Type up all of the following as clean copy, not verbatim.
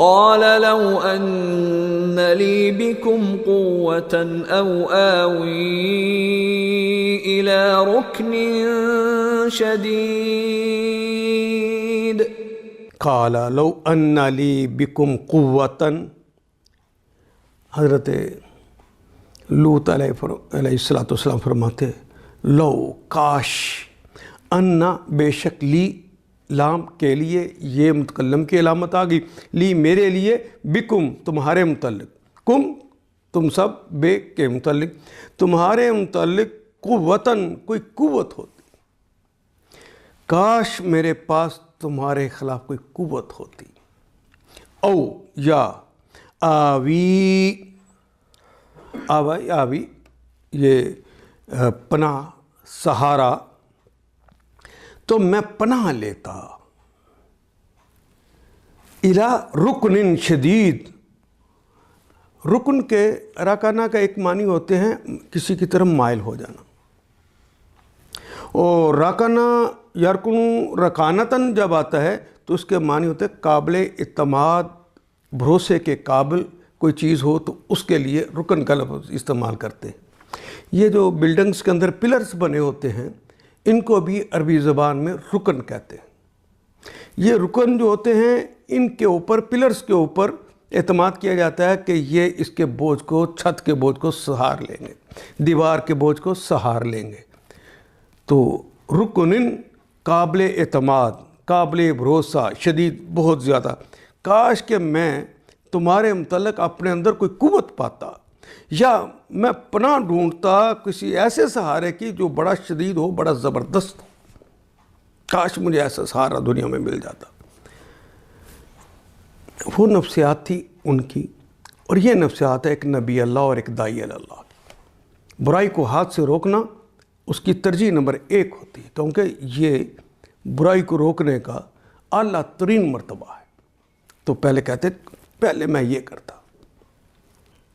قال لو أن لي بكم قوة أو آوي إلى ركن شديد. قال لو ان لی بکم قوتاً، حضرت لوط علیہ السلام فرماتے لو کاش، انا بے شک، لی لام کے لیے یہ متکلم کی علامت آ گئی، لی میرے لیے، بکم تمہارے متعلق، کم تم سب، بے کے متعلق تمہارے متعلق، قوتاً کوئی قوت ہوتی، کاش میرے پاس تمہارے خلاف کوئی قوت ہوتی، او یا آوی، آوی یہ پناہ، سہارا، تو میں پناہ لیتا، الی رکن شدید، رکن کے رکانہ کا ایک معنی ہوتے ہیں کسی کی طرف مائل ہو جانا، اور رکانہ یرکنو رکانتاً جب آتا ہے تو اس کے معنی ہوتے ہیں قابل اعتماد، بھروسے کے قابل کوئی چیز ہو تو اس کے لیے رکن کا لفظ استعمال کرتے ہیں۔ یہ جو بلڈنگز کے اندر پلرز بنے ہوتے ہیں ان کو بھی عربی زبان میں رکن کہتے ہیں۔ یہ رکن جو ہوتے ہیں ان کے اوپر، پلرز کے اوپر اعتماد کیا جاتا ہے کہ یہ اس کے بوجھ کو، چھت کے بوجھ کو سہار لیں گے، دیوار کے بوجھ کو سہار لیں گے۔ تو رکن قابل اعتماد، قابل بھروسہ، شدید، بہت زیادہ، کاش کہ میں تمہارے متعلق اپنے اندر کوئی قوت پاتا، یا میں پناہ ڈھونڈتا کسی ایسے سہارے کی جو بڑا شدید ہو، بڑا زبردست ہو، کاش مجھے ایسا سہارا دنیا میں مل جاتا۔ وہ نفسیات تھی ان کی، اور یہ نفسیات ہے ایک نبی اللہ اور ایک داعی اللہ کی۔ برائی کو ہاتھ سے روکنا اس کی ترجیح نمبر 1 ہوتی ہے، کیونکہ یہ برائی کو روکنے کا اعلیٰ ترین مرتبہ ہے۔ تو پہلے کہتے پہلے میں یہ کرتا۔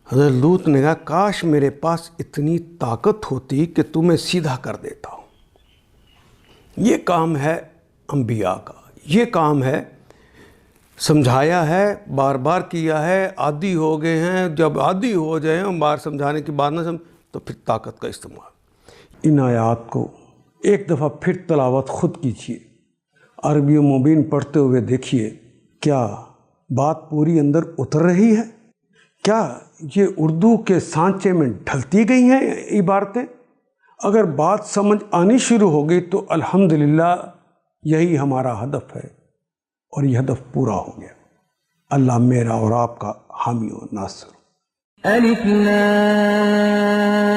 حضرت لوط نے کہا کاش میرے پاس اتنی طاقت ہوتی کہ تمہیں سیدھا کر دیتا ہوں۔ یہ کام ہے انبیاء کا، یہ کام ہے، سمجھایا ہے، بار بار کیا ہے، عادی ہو گئے ہیں، جب عادی ہو جائیں ہم بار سمجھانے کی بات نہ سمجھ تو پھر طاقت کا استعمال۔ ان آیات کو ایک دفعہ پھر تلاوت خود کیجیے، عربی مبین پڑھتے ہوئے دیکھیے، کیا بات پوری اندر اتر رہی ہے؟ کیا یہ اردو کے سانچے میں ڈھلتی گئی ہیں عبارتیں؟ اگر بات سمجھ آنی شروع ہو گئی تو الحمدللہ یہی ہمارا ہدف ہے، اور یہ ہدف پورا ہو گیا۔ اللہ میرا اور آپ کا حامی و ناصر۔ الف لام